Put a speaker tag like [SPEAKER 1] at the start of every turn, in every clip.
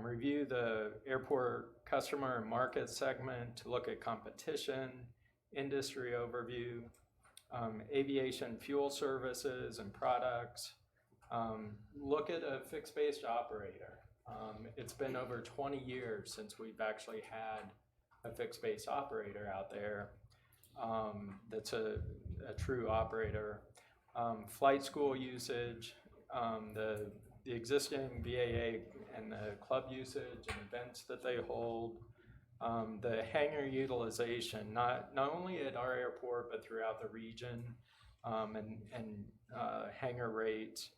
[SPEAKER 1] review the airport customer and market segment to look at competition, industry overview, aviation fuel services and products, look at a fixed-based operator. It's been over 20 years since we've actually had a fixed-based operator out there that's a true operator. Flight school usage, the existing BAA and the club usage and events that they hold, the hangar utilization, not only at our airport but throughout the region, and hangar rates.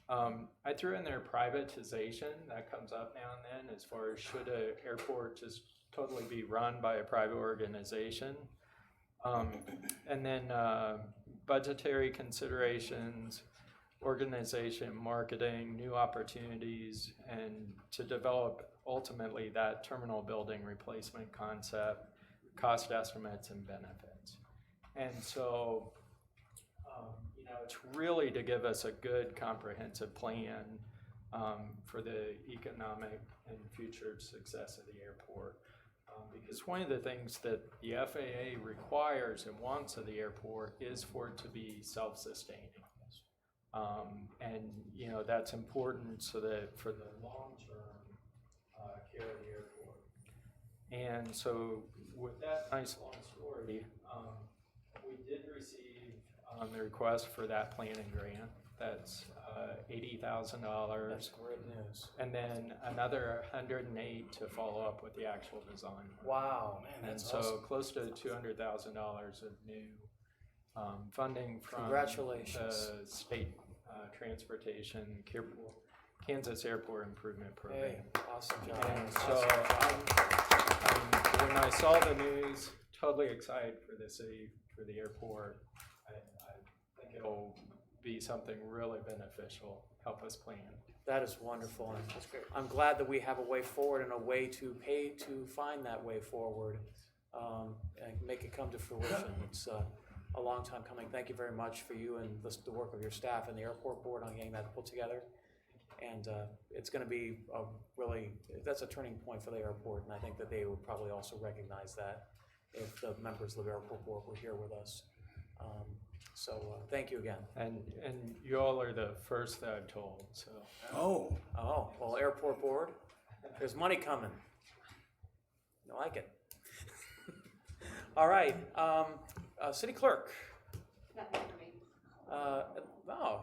[SPEAKER 1] I threw in there privatization. That comes up now and then, as far as should an airport just totally be run by a private organization. And then budgetary considerations, organization, marketing, new opportunities, and to develop ultimately that terminal building replacement concept, cost estimates and benefits. And so, it's really to give us a good comprehensive plan for the economic and future success of the airport. Because one of the things that the FAA requires and wants of the airport is for it to be self-sustaining. And that's important so that for the long-term care of the airport. And so with that nice long story, we did receive the request for that planning grant. That's $80,000.
[SPEAKER 2] That's great news.
[SPEAKER 1] And then another 108 to follow up with the actual design.
[SPEAKER 2] Wow, man,
[SPEAKER 1] And
[SPEAKER 2] that's
[SPEAKER 1] so
[SPEAKER 2] awesome.
[SPEAKER 1] close to $200,000 of new funding from
[SPEAKER 2] Congratulations.
[SPEAKER 1] the state transportation Kansas Airport Improvement Program.
[SPEAKER 2] Hey, awesome job.
[SPEAKER 1] And so when I saw the news, totally excited for the city, for the airport. I think it'll be something really beneficial, help us plan.
[SPEAKER 2] That is wonderful. And I'm glad that we have a way forward and a way to pay to find that way forward and make it come to fruition. It's a long time coming. Thank you very much for you and the work of your staff and the airport board on getting that put together. And it's going to be that's a turning point for the airport, and I think that they would probably also recognize that if the members of the airport board were here with us. So thank you again.
[SPEAKER 1] And you all are the first that I've told, so.
[SPEAKER 3] Oh,
[SPEAKER 2] Well, airport board, there's money coming. I like it. All right, city clerk.
[SPEAKER 4] Nothing for me.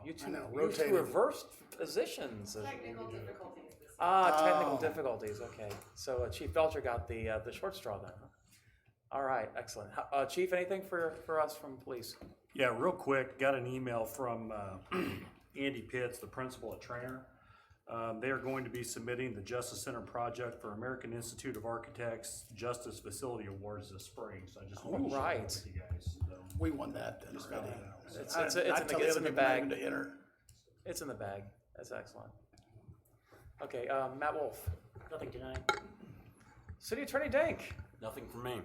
[SPEAKER 2] You
[SPEAKER 3] I know,
[SPEAKER 2] two
[SPEAKER 3] rotating.
[SPEAKER 2] reversed positions.
[SPEAKER 4] Technical difficulties this week.
[SPEAKER 2] Technical
[SPEAKER 3] Oh.
[SPEAKER 2] difficulties, okay. So Chief Belcher got the short straw then, huh? All right, excellent. Chief, anything for us from police?
[SPEAKER 5] Yeah, real quick, got an email from Andy Pitts, the principal at Trainer. They are going to be submitting the Justice Center project for American Institute of Architects Justice Facility Awards this spring. So I just wanted to share
[SPEAKER 2] Right.
[SPEAKER 5] that with you guys. So,
[SPEAKER 3] we won that then already.
[SPEAKER 2] It's
[SPEAKER 3] I
[SPEAKER 2] in
[SPEAKER 3] tell
[SPEAKER 2] the
[SPEAKER 3] other people
[SPEAKER 2] bag.
[SPEAKER 3] not even to enter.
[SPEAKER 2] It's in the bag. That's excellent. Okay, Matt Wolf.
[SPEAKER 6] Nothing tonight.
[SPEAKER 2] City Attorney Dank.
[SPEAKER 6] Nothing from me.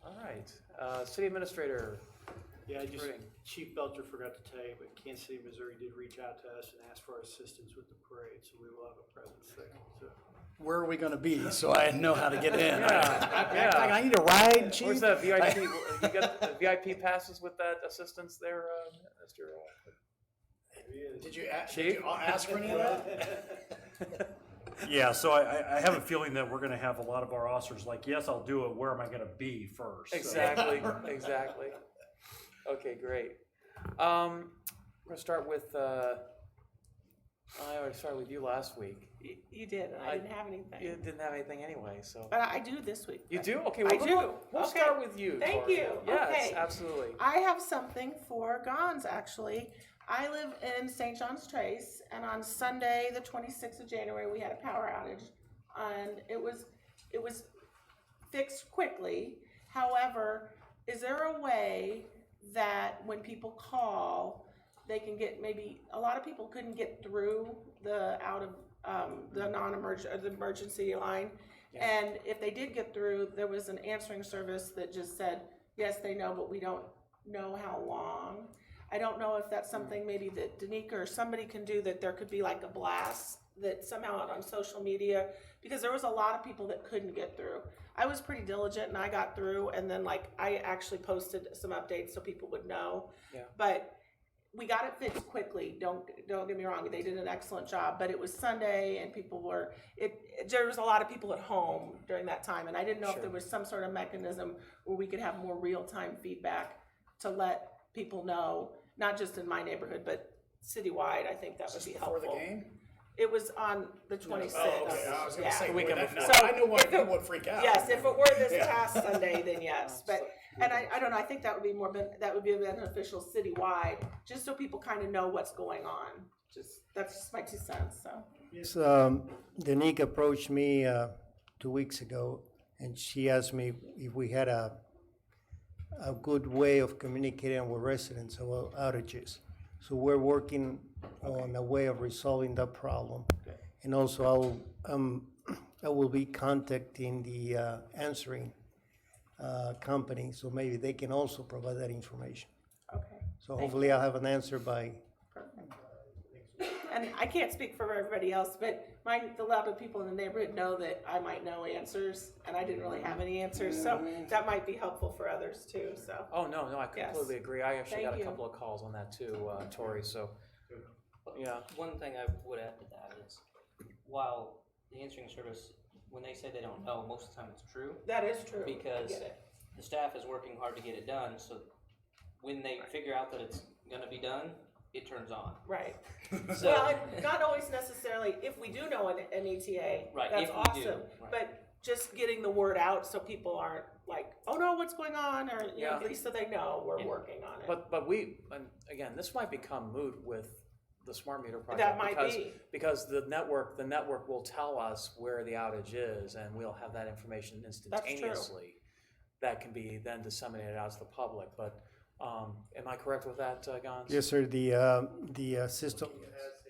[SPEAKER 2] All right. City Administrator.
[SPEAKER 7] Yeah,
[SPEAKER 2] Reading.
[SPEAKER 7] Chief Belcher forgot to tell you, but Kansas City, Missouri did reach out to us and ask for our assistance with the parade, so we will have a presence there. So,
[SPEAKER 3] Where are we going to be so I know how to get in?
[SPEAKER 2] Yeah.
[SPEAKER 3] I need a ride, Chief.
[SPEAKER 2] Where's that VIP? You got the VIP passes with that assistance there, Mr.
[SPEAKER 3] Did you
[SPEAKER 2] Chief?
[SPEAKER 3] ask for any of that?
[SPEAKER 5] yeah, so I have a feeling that we're going to have a lot of our officers like, yes, I'll do it. Where am I going to be first? So-
[SPEAKER 2] Exactly. Exactly. Okay, great. We're gonna start with. I already started with you last week.
[SPEAKER 8] You did, and I didn't have anything.
[SPEAKER 2] You didn't have anything anyway, so.
[SPEAKER 8] But I do this week.
[SPEAKER 2] You do? Okay,
[SPEAKER 8] I
[SPEAKER 2] well,
[SPEAKER 8] do.
[SPEAKER 2] We'll
[SPEAKER 8] Okay.
[SPEAKER 2] start with you.
[SPEAKER 8] Thank
[SPEAKER 2] Tori.
[SPEAKER 8] you.
[SPEAKER 2] Yes,
[SPEAKER 8] Okay.
[SPEAKER 2] absolutely.
[SPEAKER 8] I have something for Gons, actually. I live in St. John's Trace, and on Sunday, the 26th of January, we had a power outage, and it was fixed quickly. However, is there a way that when people call, they can get, maybe a lot of people couldn't get through the the emergency line, and if they did get through, there was an answering service that just said, yes, they know, but we don't know how long. I don't know if that's something maybe that Danica or somebody can do, that there could be like a blast that somehow on social media, because there was a lot of people that couldn't get through. I was pretty diligent and I got through, and then like I actually posted some updates so people would know.
[SPEAKER 2] Yeah.
[SPEAKER 8] But we got it fixed quickly. Don't get me wrong. They did an excellent job, but it was Sunday and people were there was a lot of people at home during that time, and I didn't know if there was some sort of mechanism where we could have more real-time feedback to let people know, not just in my neighborhood, but citywide. I think that would be
[SPEAKER 3] Before
[SPEAKER 8] helpful.
[SPEAKER 3] the game?
[SPEAKER 8] It was on the 26th.
[SPEAKER 3] Oh, okay, I was gonna
[SPEAKER 8] Yeah.
[SPEAKER 3] say,
[SPEAKER 2] Weekend
[SPEAKER 3] boy, that-
[SPEAKER 2] before.
[SPEAKER 8] So,
[SPEAKER 3] I know why
[SPEAKER 8] if it-
[SPEAKER 3] people would freak out.
[SPEAKER 8] Yes, if it were this
[SPEAKER 3] Yeah.
[SPEAKER 8] past Sunday, then yes, but, and I don't know, I think that would be that would be beneficial citywide, just so people kind of know what's going on. That's just my 2 cents, so.
[SPEAKER 6] Yes, Danique approached me 2 weeks ago, and she asked me if we had a good way of communicating with residents about outages. So we're working on a way of resolving that problem. And also, I will be contacting the answering company, so maybe they can also provide that information.
[SPEAKER 8] Okay.
[SPEAKER 6] So hopefully I'll have an answer by.
[SPEAKER 8] And I can't speak for everybody else, but a lot of people in the neighborhood know that I might know answers, and I didn't really have any answers, so that might be helpful for others too, so.
[SPEAKER 2] Oh, no, I
[SPEAKER 8] Yes.
[SPEAKER 2] completely agree. I actually
[SPEAKER 8] Thank
[SPEAKER 2] got a
[SPEAKER 8] you.
[SPEAKER 2] couple of calls on that too, Tori, so, yeah.
[SPEAKER 9] One thing I would add to that is, while the answering service, when they say they don't know, most of the time it's true,
[SPEAKER 8] That is true.
[SPEAKER 9] because
[SPEAKER 8] Get it.
[SPEAKER 9] the staff is working hard to get it done, so when they figure out that it's gonna be done, it turns on.
[SPEAKER 8] Right.
[SPEAKER 9] So,
[SPEAKER 8] Well, and not always necessarily, if we do know an ETA,
[SPEAKER 9] Right,
[SPEAKER 8] that's
[SPEAKER 9] if we do,
[SPEAKER 8] awesome.
[SPEAKER 9] right.
[SPEAKER 8] But just getting the word out so people aren't like, oh no, what's going on? Or, you know,
[SPEAKER 2] Yeah.
[SPEAKER 8] at least so they know we're
[SPEAKER 9] Yeah.
[SPEAKER 8] working on it.
[SPEAKER 2] But and again, this might become moot with the smart meter project.
[SPEAKER 8] That might
[SPEAKER 2] because,
[SPEAKER 8] be.
[SPEAKER 2] Because the network will tell us where the outage is, and we'll have that information instantaneously. That can be then disseminated out to the public, but, am I correct with that, Gons?
[SPEAKER 6] Yes, sir, the system has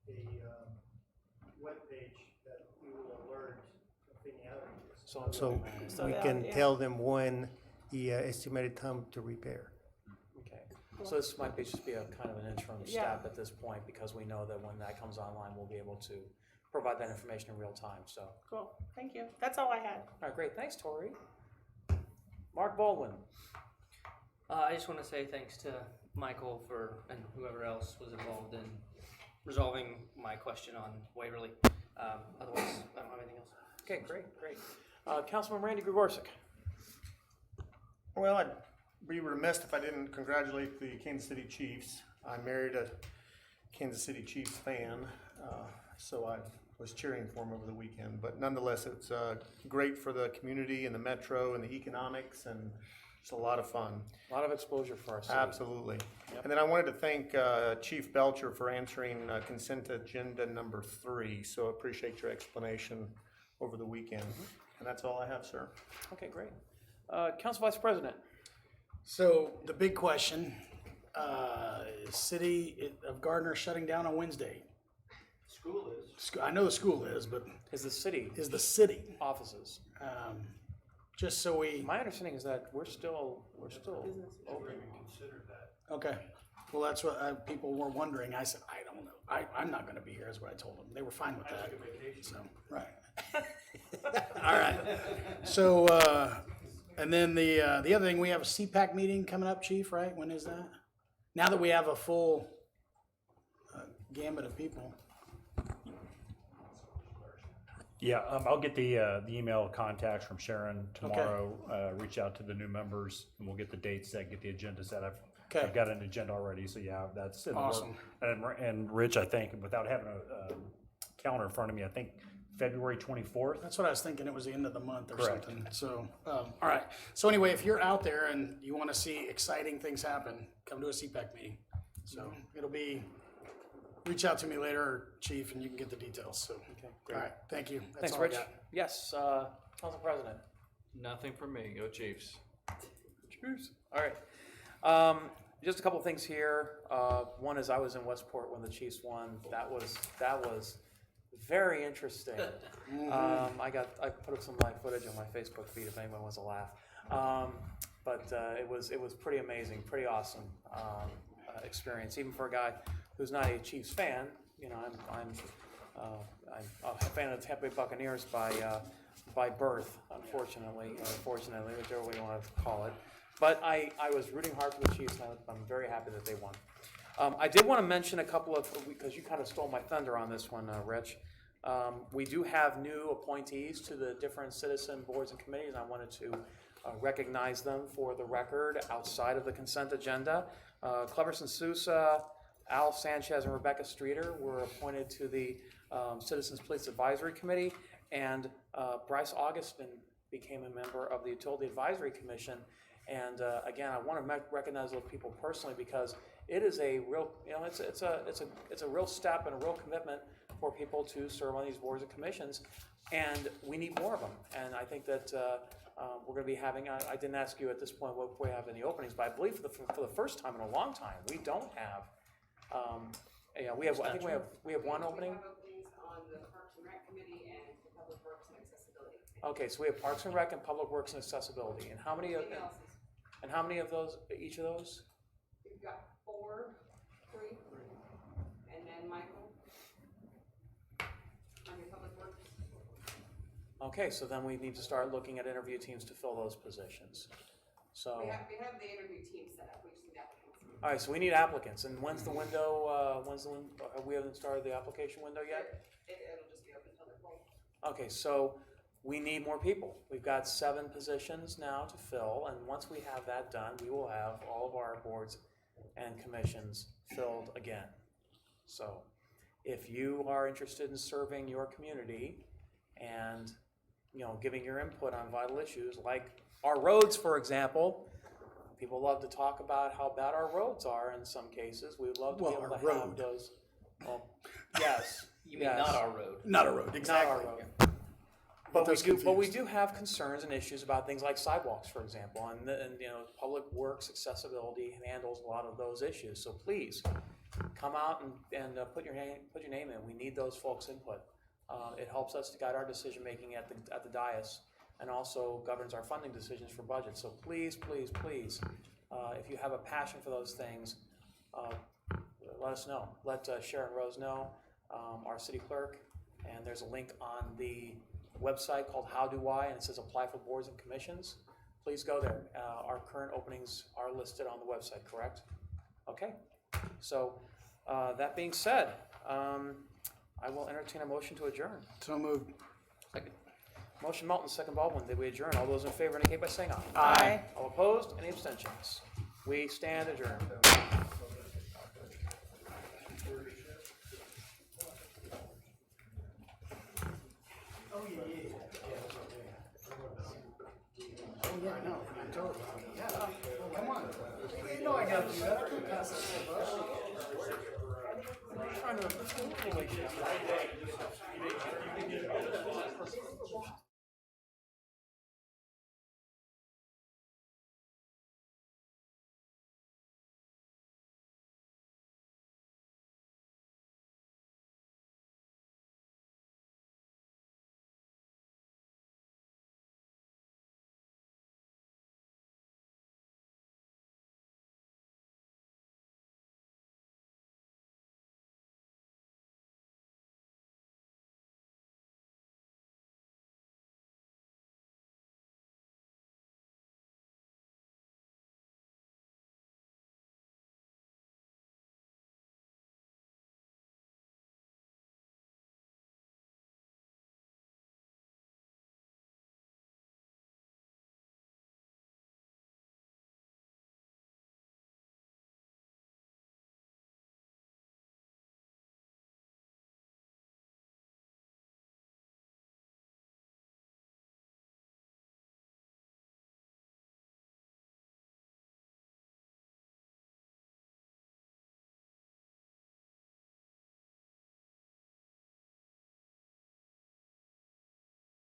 [SPEAKER 6] a webpage that we will alert of any outages. So
[SPEAKER 8] So
[SPEAKER 6] we
[SPEAKER 8] that-
[SPEAKER 6] can
[SPEAKER 8] yeah.
[SPEAKER 6] tell them when the estimated time to repair.
[SPEAKER 2] Okay, so this might just be a kind of an interim
[SPEAKER 8] Yeah.
[SPEAKER 2] step at this point, because we know that when that comes online, we'll be able to provide that information in real time, so.
[SPEAKER 8] Cool, thank you. That's all I had.
[SPEAKER 2] All right, great, thanks, Tori. Mark Baldwin.
[SPEAKER 9] I just wanna say thanks to Michael and whoever else was involved in resolving my question on Waverly. Otherwise, I don't have anything else.
[SPEAKER 2] Okay, great. Councilman Randy Gregorczyk.
[SPEAKER 10] Well, I'd be remiss if I didn't congratulate the Kansas City Chiefs. I married a Kansas City Chiefs fan, so I was cheering for them over the weekend. But nonetheless, it's great for the community and the metro and the economics, and it's a lot of fun.
[SPEAKER 2] A lot of exposure for our city.
[SPEAKER 10] Absolutely. And then I wanted to thank Chief Belcher for answering consent agenda number 3. So I appreciate your explanation over the weekend. And that's all I have, sir.
[SPEAKER 2] Okay, great. Council Vice President.
[SPEAKER 3] So the big question, city of Gardner shutting down on Wednesday.
[SPEAKER 7] School is.
[SPEAKER 3] I know the school is, but
[SPEAKER 2] Is the city
[SPEAKER 3] is the city,
[SPEAKER 2] offices?
[SPEAKER 3] just so we,
[SPEAKER 2] My understanding is that we're still open.
[SPEAKER 3] okay. Well, that's what people were wondering. I said, I don't know. I'm not gonna be here, is what I told them. They were fine with that. So, right. All right. So, and then the other thing, we have a CPAC meeting coming up, Chief, right? When is that? Now that we have a full gamut of people.
[SPEAKER 5] Yeah, I'll get the email contacts from Sharon tomorrow, reach out to the new members, and we'll get the dates set, get the agenda set.
[SPEAKER 3] Okay.
[SPEAKER 5] I've got an agenda already, so yeah, that's in the
[SPEAKER 3] Awesome.
[SPEAKER 5] work. And Rich, I think, without having a calendar in front of me, I think February 24th.
[SPEAKER 3] That's what I was thinking. It was the end of the month or
[SPEAKER 5] Correct.
[SPEAKER 3] something. So, all right. So anyway, if you're out there and you want to see exciting things happen, come to a CPAC meeting. So it'll be, reach out to me later, Chief, and you can get the details. So,
[SPEAKER 2] Okay, great.
[SPEAKER 3] all right. Thank you. That's
[SPEAKER 2] Thanks,
[SPEAKER 3] all I
[SPEAKER 2] Rich.
[SPEAKER 3] got.
[SPEAKER 2] Yes, Council President.
[SPEAKER 11] Nothing from me. Go Chiefs.
[SPEAKER 2] Cheers. All right. Just a couple things here. One is I was in Westport when the Chiefs won. That was very interesting. I put up some live footage on my Facebook feed if anyone wants to laugh. But it was pretty amazing, pretty awesome experience, even for a guy who's not a Chiefs fan. I'm a fan of the Tampa Bay Buccaneers by birth, unfortunately, or fortunately, whichever way you want to call it. But I was rooting hard for the Chiefs, and I'm very happy that they won. I did want to mention a couple of, because you kind of stole my thunder on this one, Rich. We do have new appointees to the different citizen boards and committees, and I wanted to recognize them for the record outside of the consent agenda. Cleverson Sousa, Al Sanchez, and Rebecca Streeter were appointed to the Citizens Police Advisory Committee, and Bryce Augustin became a member of the Utility Advisory Commission. And again, I want to recognize those people personally because it is a real, it's a real step and a real commitment for people to serve on these boards and commissions, and we need more of them. And I think that we're going to be having. I didn't ask you at this point what we have in the openings, but I believe for the first time in a long time, we don't have. We have. I think we have one opening.
[SPEAKER 4] We have openings on the Parks and Rec Committee and the Public Works and Accessibility Committee.
[SPEAKER 2] Okay, so we have Parks and Rec and Public Works and Accessibility, and how many of
[SPEAKER 4] Anything else is-
[SPEAKER 2] and how many of those? Each of those?
[SPEAKER 4] We've got 3, and then Michael on your Public Works.
[SPEAKER 2] Okay, so then we need to start looking at interview teams to fill those positions. So.
[SPEAKER 4] We have the interview team set up, we just need applicants.
[SPEAKER 2] All right, so we need applicants, and when's the window, we haven't started the application window yet?
[SPEAKER 4] It'll just be open till the fall.
[SPEAKER 2] Okay, so we need more people. We've got 7 positions now to fill, and once we have that done, we will have all of our boards and commissions filled again. So if you are interested in serving your community and, giving your input on vital issues like our roads, for example, people love to talk about how bad our roads are in some cases. We'd love to be able to have those. Well, yes.
[SPEAKER 9] You mean not our road?
[SPEAKER 3] Not a road, exactly.
[SPEAKER 2] Not our road. But
[SPEAKER 3] That's
[SPEAKER 2] we do have concerns and issues about things like sidewalks, for example, and Public Works accessibility handles a lot of those issues. So please come out and put your name in. We need those folks' input. It helps us to guide our decision making at the dais, and also governs our funding decisions for budget. So please, please, please, if you have a passion for those things, let us know. Let Sharon Rose know, our city clerk, and there's a link on the website called How Do I, and it says apply for boards and commissions. Please go there. Our current openings are listed on the website, correct? Okay. So that being said, I will entertain a motion to adjourn.
[SPEAKER 3] So moved.
[SPEAKER 9] Second.
[SPEAKER 2] Motion Melton, second Baldwin. Did we adjourn? All those in favor indicate by saying aye.
[SPEAKER 8] Aye.
[SPEAKER 2] All opposed? Any abstentions? We stand adjourned.
[SPEAKER 3] Yeah, no, totally. Yeah, come on. You know I got to do that. I can't pass this. I'm trying to.